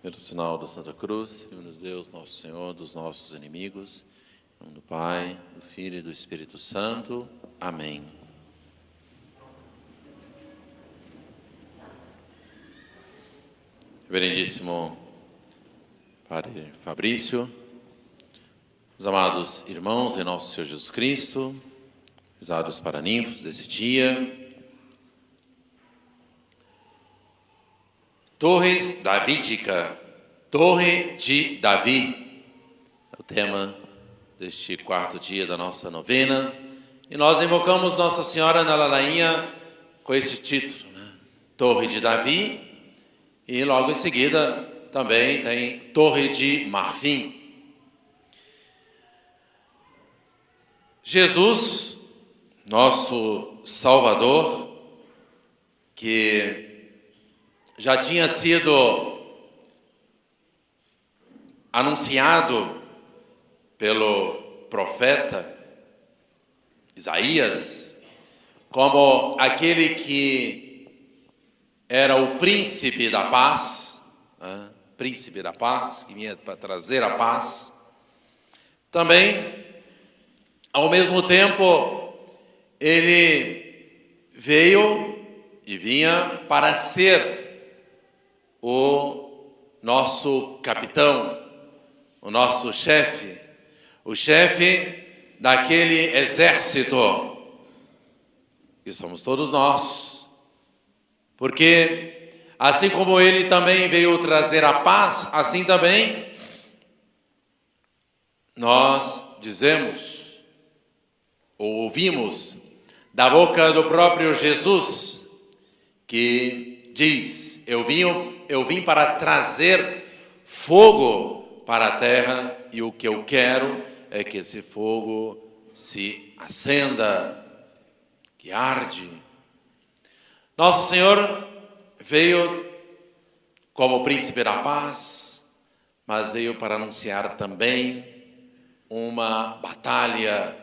Pelo sinal da Santa Cruz, livra-nos Deus, nosso Senhor, dos nossos inimigos. Em nome do Pai, do Filho e do Espírito Santo. Amém. Reverendíssimo Padre Fabrício, os amados irmãos em nosso Senhor Jesus Cristo, rezados paraninfos desse dia, Torres Davídica, Torre de Davi, é o tema deste quarto dia da nossa novena, e nós invocamos Nossa Senhora na ladainha com este título, né? Torre de Davi, e logo em seguida também tem Torre de Marfim. Jesus, nosso Salvador, que já tinha sido anunciado pelo profeta Isaías como aquele que era o príncipe da paz, né? Príncipe da paz, que vinha para trazer a paz. Também, ao mesmo tempo, ele veio e vinha para ser o nosso capitão, o nosso chefe, o chefe daquele exército que somos todos nós, porque assim como ele também veio trazer a paz, assim também nós dizemos ou ouvimos da boca do próprio Jesus que diz: eu vim para trazer fogo para a terra, e o que eu quero é que esse fogo se acenda, que arde. Nosso Senhor veio como príncipe da paz, mas veio para anunciar também uma batalha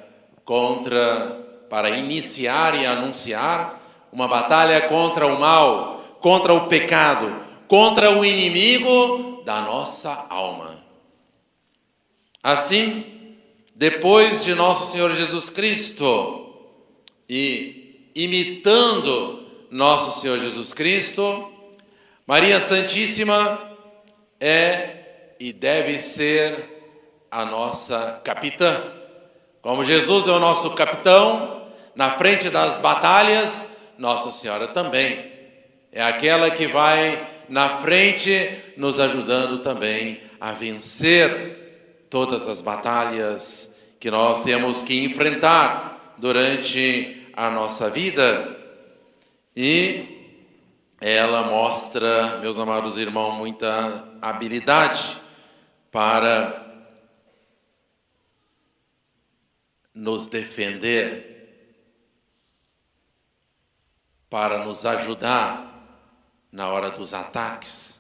para iniciar e anunciar uma batalha contra o mal, contra o pecado, contra o inimigo da nossa alma. Assim, depois de nosso Senhor Jesus Cristo e imitando nosso Senhor Jesus Cristo, Maria Santíssima é e deve ser a nossa capitã. Como Jesus é o nosso capitão, na frente das batalhas, Nossa Senhora também é aquela que vai na frente, nos ajudando também a vencer todas as batalhas que nós temos que enfrentar durante a nossa vida. E ela mostra, meus amados irmãos, muita habilidade para nos defender, para nos ajudar na hora dos ataques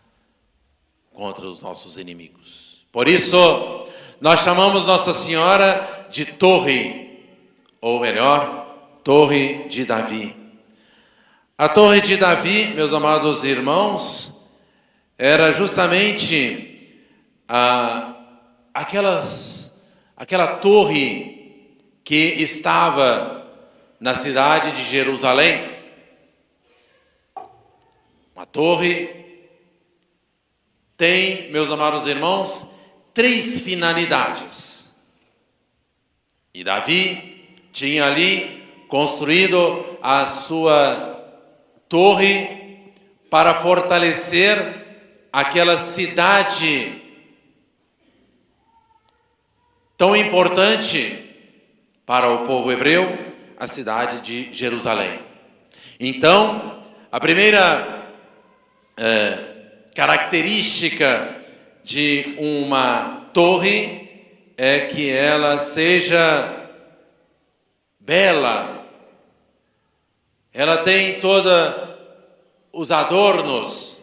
contra os nossos inimigos. Por isso, nós chamamos Nossa Senhora de Torre, ou melhor, Torre de Davi. A Torre de Davi, meus amados irmãos, era justamente aquela torre que estava na cidade de Jerusalém. Uma torre tem, meus amados irmãos, 3 finalidades. E Davi tinha ali construído a sua torre para fortalecer aquela cidade tão importante para o povo hebreu, a cidade de Jerusalém. Então, a primeira característica de uma torre é que ela seja bela, ela tem todos os adornos,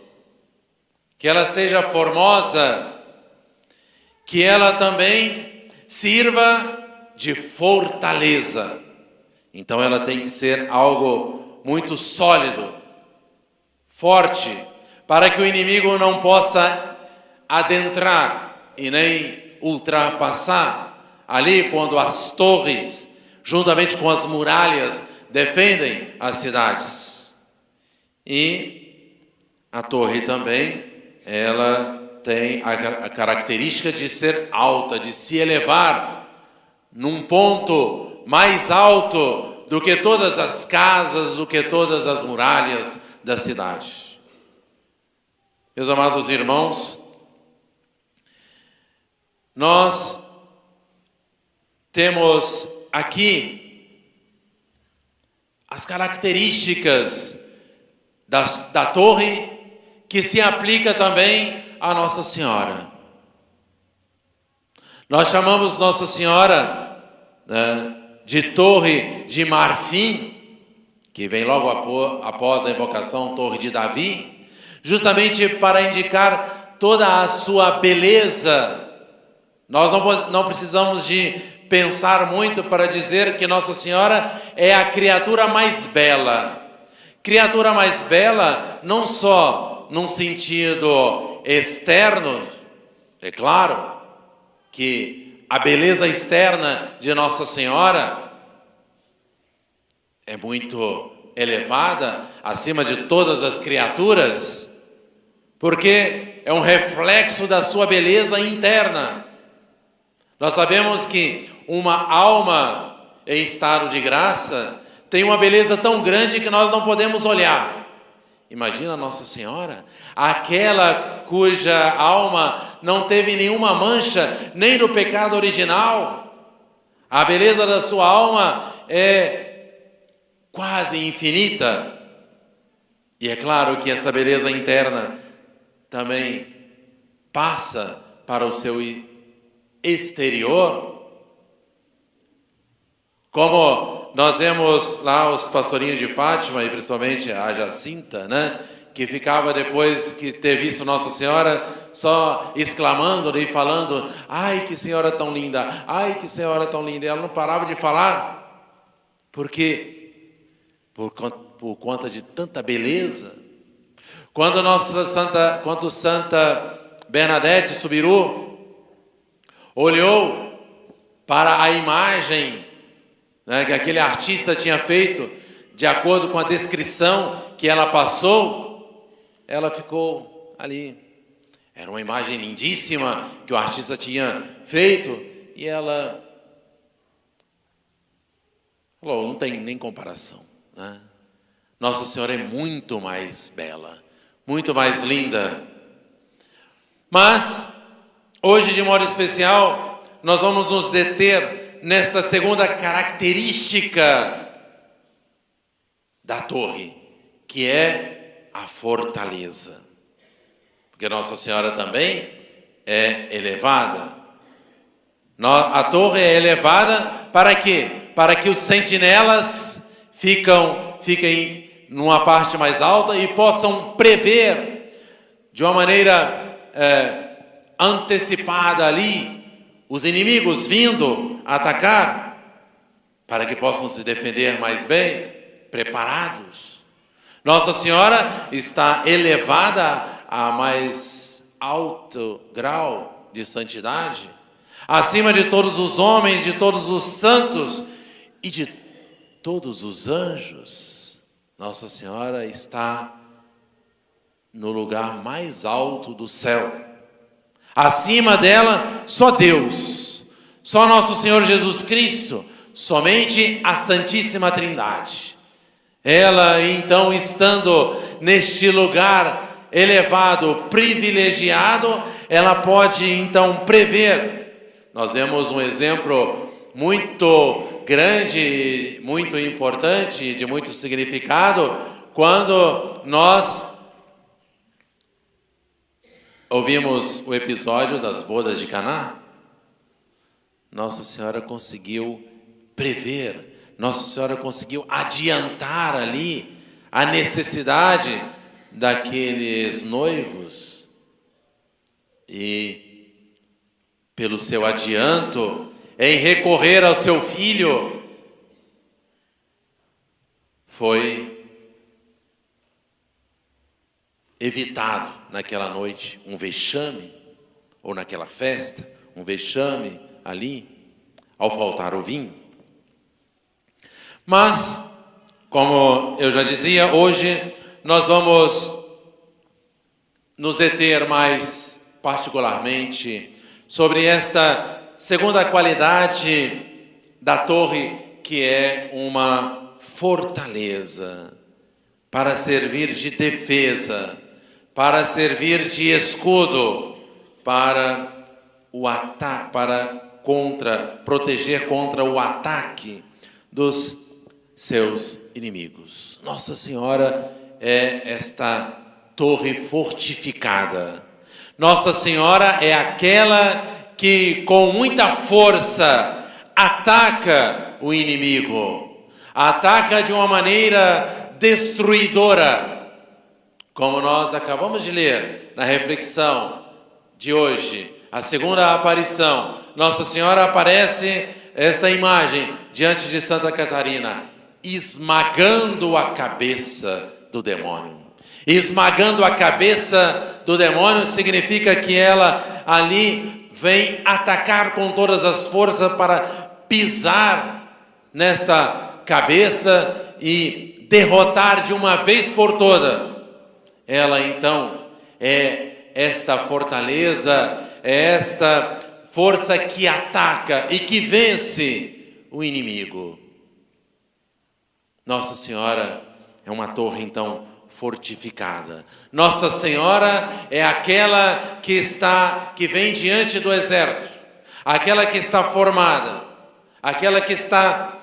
que ela seja formosa, que ela também sirva de fortaleza. Então ela tem que ser algo muito sólido, forte, para que o inimigo não possa adentrar e nem ultrapassar ali quando as torres, juntamente com as muralhas, defendem as cidades. E a torre também, ela tem a característica de ser alta, de se elevar num ponto mais alto do que todas as casas, do que todas as muralhas da cidade. Meus amados irmãos, nós temos aqui as características da torre que se aplica também a Nossa Senhora. Nós chamamos Nossa Senhora, né, de Torre de Marfim, que vem logo após a invocação Torre de Davi, justamente para indicar toda a sua beleza. Nós não precisamos de pensar muito para dizer que Nossa Senhora é a criatura mais bela. Criatura mais bela não só num sentido externo, é claro que a beleza externa de Nossa Senhora é muito elevada, acima de todas as criaturas, porque é um reflexo da sua beleza interna. Nós sabemos que uma alma em estado de graça tem uma beleza tão grande que nós não podemos olhar. Imagina Nossa Senhora, aquela cuja alma não teve nenhuma mancha, nem do pecado original. A beleza da sua alma é quase infinita. E é claro que essa beleza interna também passa para o seu exterior. Como nós vemos lá os pastorinhos de Fátima, e principalmente a Jacinta, né, que ficava depois que ter visto Nossa Senhora, só exclamando e falando: ai, que senhora tão linda, ai, que senhora tão linda. E ela não parava de falar, porque por conta de tanta beleza. Quando Santa Bernadette Soubirous olhou para a imagem, né, que aquele artista tinha feito, de acordo com a descrição que ela passou, ela ficou ali. Era uma imagem lindíssima que o artista tinha feito, e ela falou: não tem nem comparação, né? Nossa Senhora é muito mais bela, muito mais linda. Mas hoje, de modo especial, nós vamos nos deter nesta segunda característica da torre, que é a fortaleza. Porque Nossa Senhora também é elevada. A torre é elevada para quê? Para que os sentinelas fiquem numa parte mais alta e possam prever de uma maneira antecipada ali os inimigos vindo atacar, para que possam se defender mais bem, preparados. Nossa Senhora está elevada a mais alto grau de santidade, acima de todos os homens, de todos os santos e de todos os anjos. Nossa Senhora está no lugar mais alto do céu. Acima dela, só Deus, só nosso Senhor Jesus Cristo, somente a Santíssima Trindade. Ela, então, estando neste lugar elevado, privilegiado, ela pode, então, prever. Nós vemos um exemplo muito grande, muito importante, de muito significado, quando nós ouvimos o episódio das bodas de Caná. Nossa Senhora conseguiu prever, Nossa Senhora conseguiu adiantar ali a necessidade daqueles noivos, e pelo seu adianto em recorrer ao seu filho, foi evitado naquela noite um vexame. ou naquela festa, um vexame ali, ao faltar o vinho. Mas, como eu já dizia, hoje nós vamos nos deter mais particularmente sobre esta segunda qualidade da torre, que é uma fortaleza para servir de defesa, para servir de escudo, para proteger contra o ataque dos seus inimigos. Nossa Senhora é esta torre fortificada. Nossa Senhora é aquela que com muita força ataca o inimigo, ataca de uma maneira destruidora, como nós acabamos de ler na reflexão de hoje, a segunda aparição. Nossa Senhora aparece, esta imagem, diante de Santa Catarina, esmagando a cabeça do demônio. Esmagando a cabeça do demônio significa que ela ali vem atacar com todas as forças para pisar nesta cabeça e derrotar de uma vez por toda. Ela então é esta fortaleza, é esta força que ataca e que vence o inimigo. Nossa Senhora é uma torre então fortificada. Nossa Senhora é aquela que vem diante do exército, aquela que está formada, aquela que está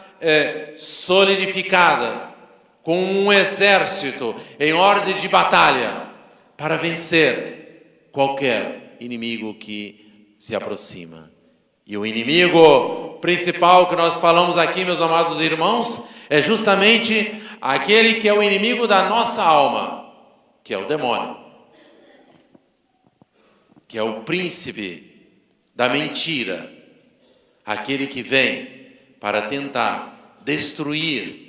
solidificada com um exército em ordem de batalha para vencer qualquer inimigo que se aproxima. E o inimigo principal que nós falamos aqui, meus amados irmãos, é justamente aquele que é o inimigo da nossa alma, que é o demônio, que é o príncipe da mentira, aquele que vem para tentar destruir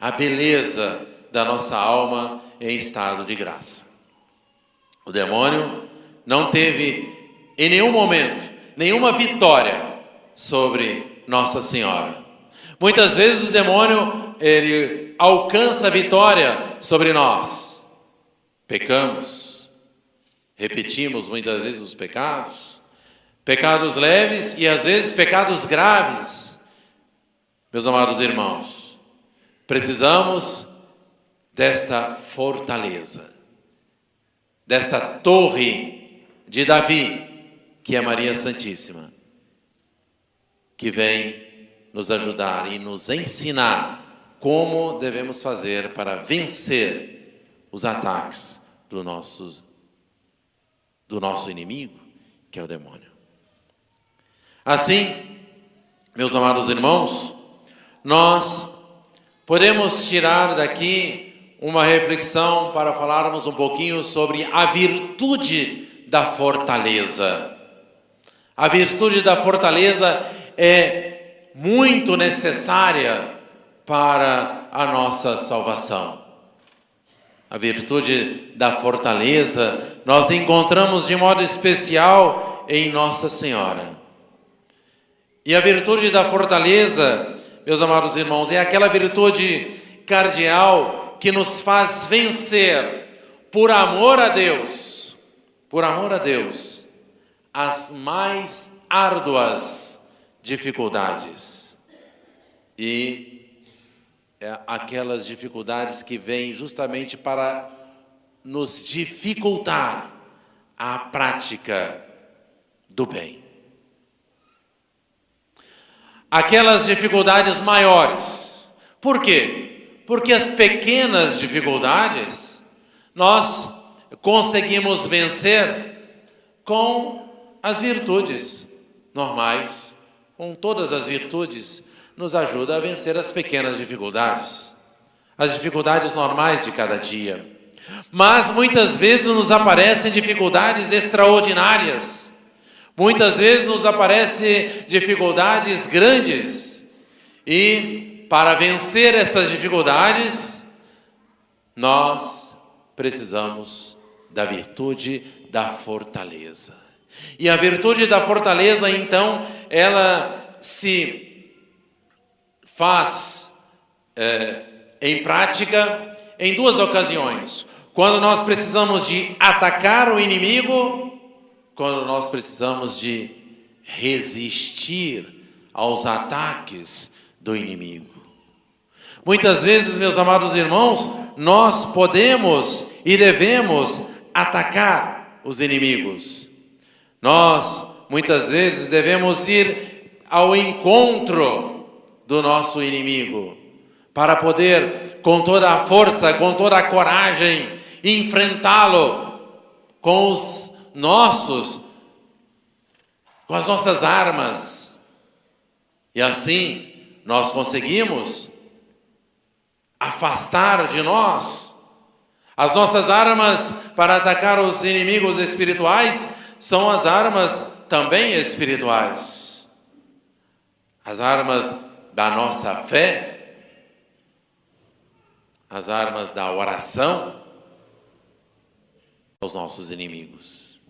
a beleza da nossa alma em estado de graça. O demônio não teve em nenhum momento nenhuma vitória sobre Nossa Senhora. Muitas vezes o demônio, ele alcança a vitória sobre nós. Pecamos, repetimos muitas vezes os pecados, pecados leves e às vezes pecados graves. Meus amados irmãos, precisamos desta fortaleza, desta torre de Davi, que é Maria Santíssima, que vem nos ajudar e nos ensinar como devemos fazer para vencer os ataques do nosso inimigo, que é o demônio. Assim, meus amados irmãos, nós podemos tirar daqui uma reflexão para falarmos um pouquinho sobre a virtude da fortaleza. A virtude da fortaleza é muito necessária para a nossa salvação. A virtude da fortaleza nós encontramos de modo especial em Nossa Senhora. E a virtude da fortaleza, meus amados irmãos, é aquela virtude cardeal que nos faz vencer, por amor a Deus, as mais árduas dificuldades. E aquelas dificuldades que vêm justamente para nos dificultar a prática do bem. Aquelas dificuldades maiores. Por quê? Porque as pequenas dificuldades nós conseguimos vencer com as virtudes normais, com todas as virtudes, nos ajuda a vencer as pequenas dificuldades, as dificuldades normais de cada dia. Mas muitas vezes nos aparecem dificuldades extraordinárias, muitas vezes nos aparecem dificuldades grandes, e para vencer essas dificuldades, nós precisamos da virtude da fortaleza. E a virtude da fortaleza, então, ela se faz em prática em duas ocasiões. Quando nós precisamos de atacar o inimigo, quando nós precisamos de resistir aos ataques do inimigo. Muitas vezes, meus amados irmãos, nós podemos e devemos atacar os inimigos. Nós, muitas vezes, devemos ir ao encontro do nosso inimigo, para poder, com toda a força, com toda a coragem, enfrentá-lo com as nossas armas. E assim, nós conseguimos afastar de nós. As nossas armas para atacar os inimigos espirituais são as armas também espirituais. As armas da nossa fé, as armas da oração, aos nossos inimigos.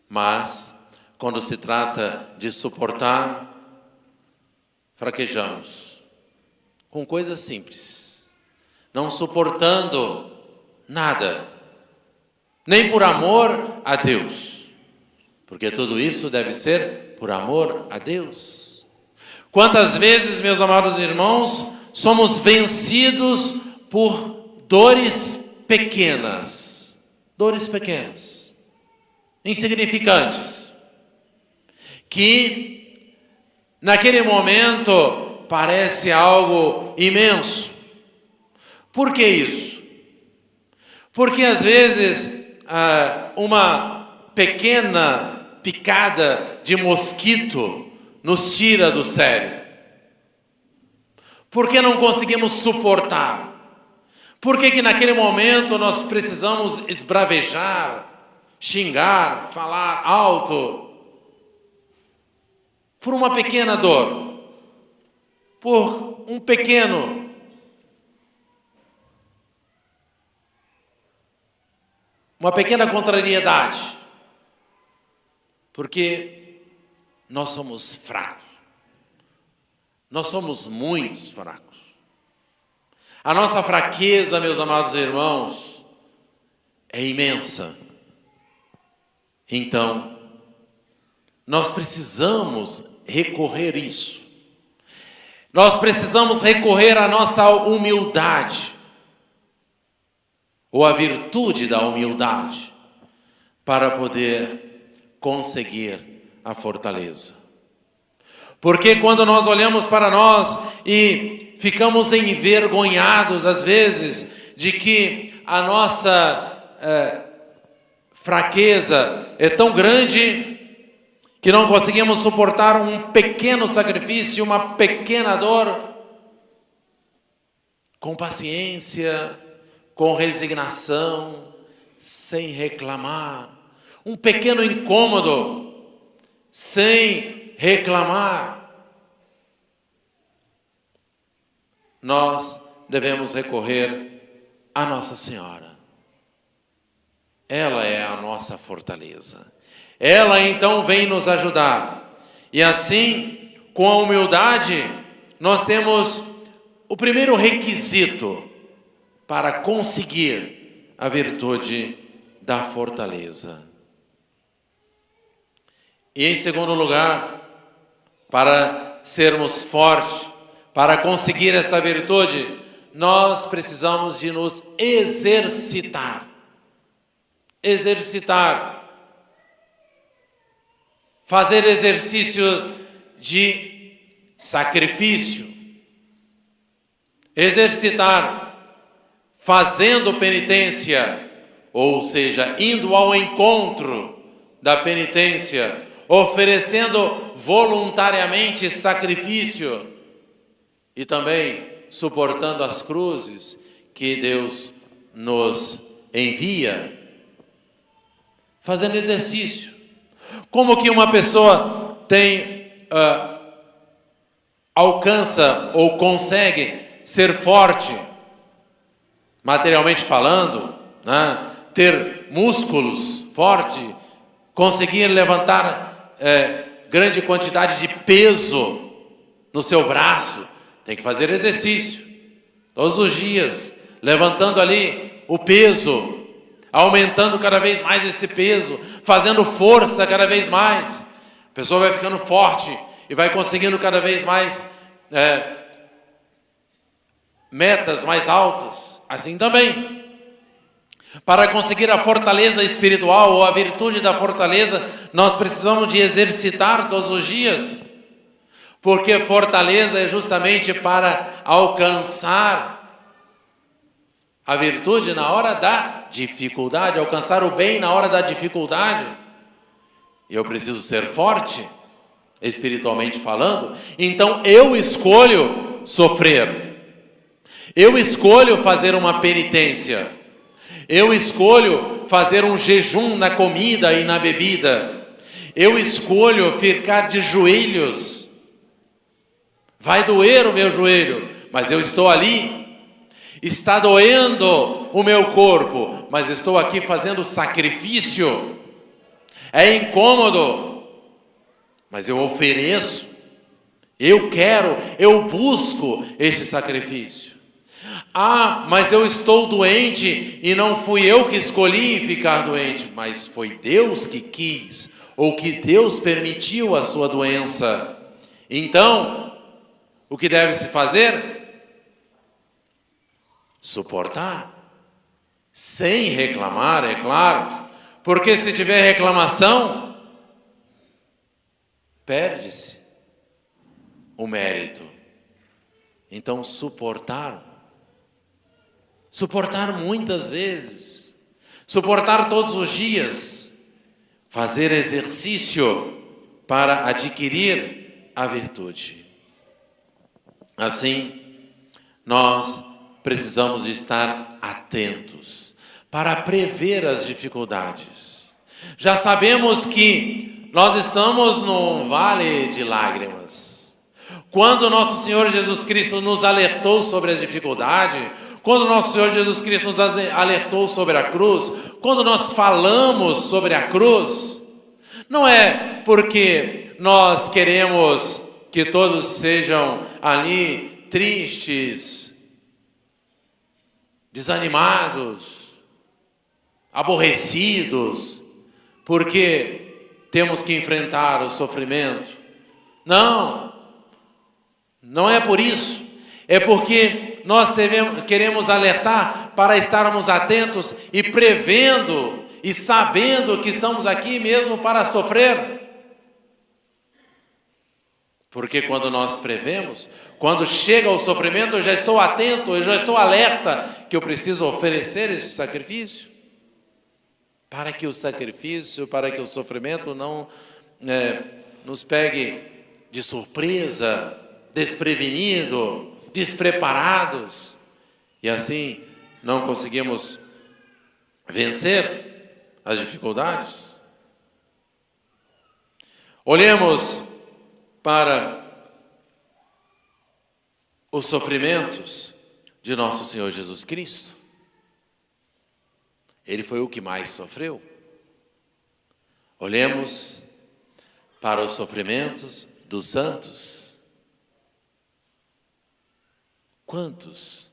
Mas, quando se trata de suportar, fraquejamos com coisas simples, não suportando nada, nem por amor a Deus, porque tudo isso deve ser por amor a Deus. Quantas vezes, meus amados irmãos, somos vencidos por dores pequenas, insignificantes, que naquele momento parece algo imenso. Por que isso? Porque às vezes uma pequena picada de mosquito nos tira do sério. Por que não conseguimos suportar? Por que naquele momento nós precisamos esbravejar, xingar, falar alto? Por uma pequena dor, por uma pequena contrariedade, porque nós somos fracos, nós somos muito fracos. A nossa fraqueza, meus amados irmãos, é imensa. Então, nós precisamos recorrer a isso. Nós precisamos recorrer à nossa humildade, ou à virtude da humildade, para poder conseguir a fortaleza. Porque quando nós olhamos para nós e ficamos envergonhados, às vezes, de que a nossa fraqueza é tão grande que não conseguimos suportar um pequeno sacrifício, uma pequena dor, com paciência, com resignação, sem reclamar, um pequeno incômodo, sem reclamar. Nós devemos recorrer à Nossa Senhora. Ela é a nossa fortaleza. Ela então vem nos ajudar. E assim, com a humildade, nós temos o primeiro requisito para conseguir a virtude da fortaleza. E em segundo lugar, para sermos fortes, para conseguir essa virtude, nós precisamos de nos exercitar. Fazer exercício de sacrifício. Exercitar fazendo penitência, ou seja, indo ao encontro da penitência, oferecendo voluntariamente sacrifício e também suportando as cruzes que Deus nos envia, fazendo exercício. Como que uma pessoa alcança ou consegue ser forte, materialmente falando, né? Ter músculos fortes, conseguir levantar grande quantidade de peso no seu braço, tem que fazer exercício todos os dias, levantando ali o peso, aumentando cada vez mais esse peso, fazendo força cada vez mais. A pessoa vai ficando forte e vai conseguindo cada vez mais metas mais altas. Assim também, para conseguir a fortaleza espiritual ou a virtude da fortaleza, nós precisamos de exercitar todos os dias. Porque fortaleza é justamente para alcançar a virtude na hora da dificuldade, alcançar o bem na hora da dificuldade. E eu preciso ser forte, espiritualmente falando, então eu escolho sofrer. Eu escolho fazer uma penitência. Eu escolho fazer um jejum na comida e na bebida. Eu escolho ficar de joelhos. Vai doer o meu joelho, mas eu estou ali. Está doendo o meu corpo, mas estou aqui fazendo sacrifício. É incômodo, mas eu ofereço. Eu quero, eu busco este sacrifício. Ah, mas eu estou doente e não fui eu que escolhi ficar doente, mas foi Deus que quis, ou que Deus permitiu a sua doença. Então, o que deve se fazer? Suportar, sem reclamar, é claro, porque se tiver reclamação, perde-se o mérito. Então, suportar muitas vezes, suportar todos os dias, fazer exercício para adquirir a virtude. Assim, nós precisamos estar atentos para prever as dificuldades. Já sabemos que nós estamos num vale de lágrimas. Quando nosso Senhor Jesus Cristo nos alertou sobre a dificuldade, quando nosso Senhor Jesus Cristo nos alertou sobre a cruz, quando nós falamos sobre a cruz, não é porque nós queremos que todos sejam ali tristes, desanimados, aborrecidos, porque temos que enfrentar o sofrimento. Não é por isso. É porque nós queremos alertar para estarmos atentos e prevendo e sabendo que estamos aqui mesmo para sofrer. Porque quando nós prevemos, quando chega o sofrimento, eu já estou atento, eu já estou alerta que eu preciso oferecer esse sacrifício. Para que o sacrifício, para que o sofrimento não nos pegue de surpresa, desprevenido, despreparados. E assim não conseguimos vencer as dificuldades. Olhemos para os sofrimentos de nosso Senhor Jesus Cristo. Ele foi o que mais sofreu. Olhemos para os sofrimentos dos santos. Quantos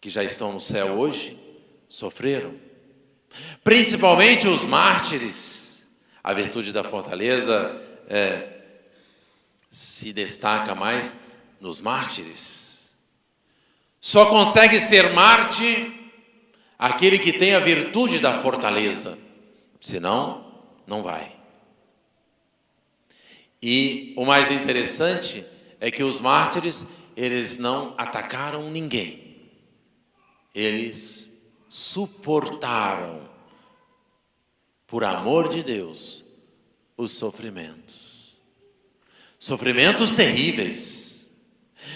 que já estão no céu hoje sofreram? Principalmente os mártires. A virtude da fortaleza se destaca mais nos mártires. Só consegue ser mártir aquele que tem a virtude da fortaleza, senão não vai. E o mais interessante é que os mártires, eles não atacaram ninguém. Eles suportaram, por amor de Deus, os sofrimentos. Sofrimentos terríveis.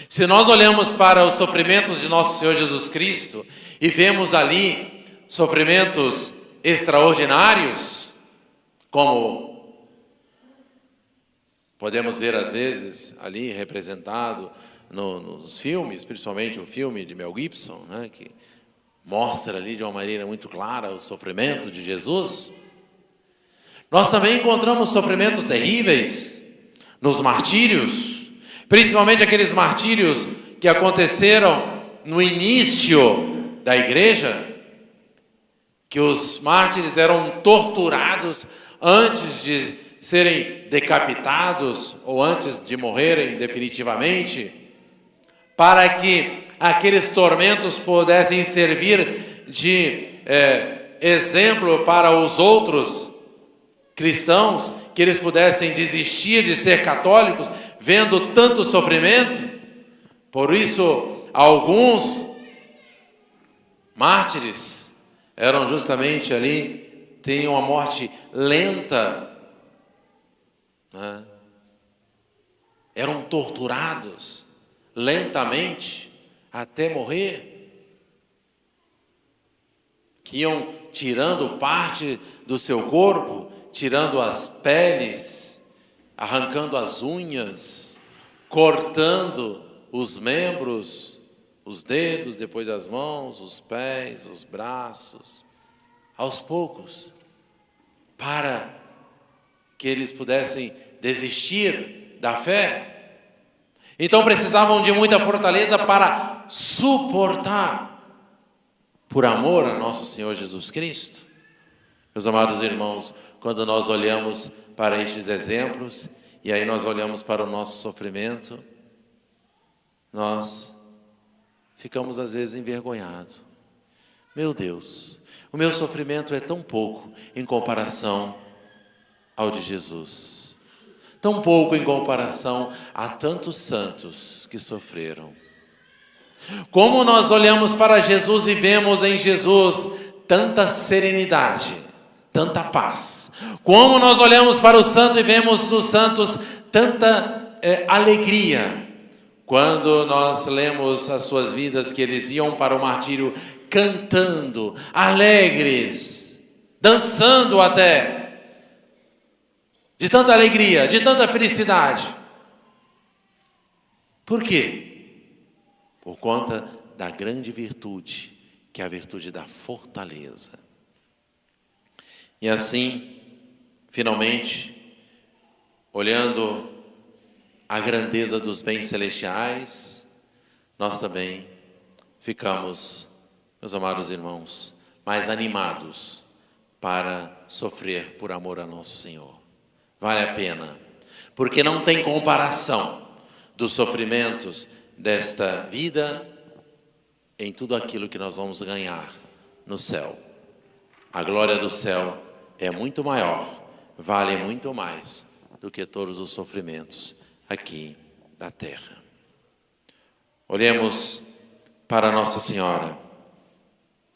Se nós olhamos para os sofrimentos de nosso Senhor Jesus Cristo e vemos ali sofrimentos extraordinários, como podemos ver às vezes ali representado nos filmes, principalmente o filme de Mel Gibson, né, que mostra ali de uma maneira muito clara o sofrimento de Jesus, nós também encontramos sofrimentos terríveis nos martírios, principalmente aqueles martírios que aconteceram no início da igreja, que os mártires eram torturados antes de serem decapitados ou antes de morrerem definitivamente, para que aqueles tormentos pudessem servir de exemplo para os outros cristãos, que eles pudessem desistir de ser católicos, vendo tanto sofrimento. Por isso, alguns mártires eram justamente ali, tinham uma morte lenta, né? Eram torturados lentamente até morrer, que iam tirando parte do seu corpo, tirando as peles, arrancando as unhas, cortando os membros, os dedos, depois as mãos, os pés, os braços, aos poucos, para que eles pudessem desistir da fé. Então precisavam de muita fortaleza para suportar, por amor a nosso Senhor Jesus Cristo. Meus amados irmãos, quando nós olhamos para estes exemplos, e aí nós olhamos para o nosso sofrimento, nós ficamos às vezes envergonhados. Meu Deus, o meu sofrimento é tão pouco em comparação ao de Jesus. Tão pouco em comparação a tantos santos que sofreram. Como nós olhamos para Jesus e vemos em Jesus tanta serenidade, tanta paz. Como nós olhamos para o santo e vemos nos santos tanta alegria. Quando nós lemos as suas vidas, que eles iam para o martírio cantando, alegres, dançando até, de tanta alegria, de tanta felicidade. Por quê? Por conta da grande virtude, que é a virtude da fortaleza. E assim, finalmente, olhando a grandeza dos bens celestiais, nós também ficamos, meus amados irmãos, mais animados para sofrer por amor a nosso Senhor. Vale a pena, porque não tem comparação dos sofrimentos desta vida em tudo aquilo que nós vamos ganhar no céu. A glória do céu é muito maior, vale muito mais do que todos os sofrimentos aqui da terra. Olhemos para Nossa Senhora,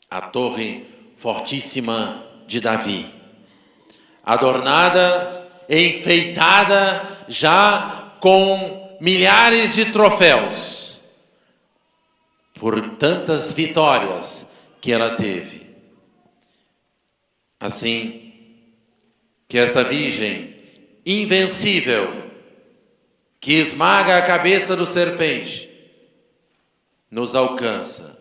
a torre fortíssima de Davi, adornada, enfeitada já com milhares de troféus, por tantas vitórias que ela teve. Assim, que esta Virgem invencível, que esmaga a cabeça do serpente, nos alcança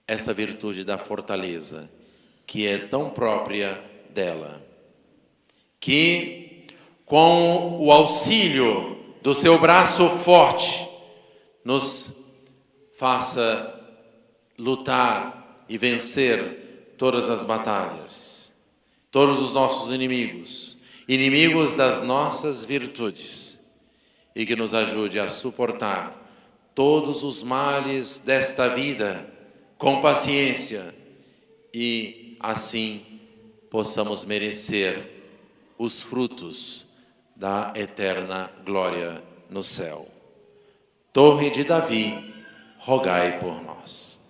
esta virtude da fortaleza, que é tão própria dela, que com o auxílio do seu braço forte, nos faça lutar e vencer todas as batalhas, todos os nossos inimigos, inimigos das nossas virtudes, e que nos ajude a suportar todos os males desta vida com paciência, e assim possamos merecer os frutos da eterna glória no céu. Torre de Davi, rogai por nós.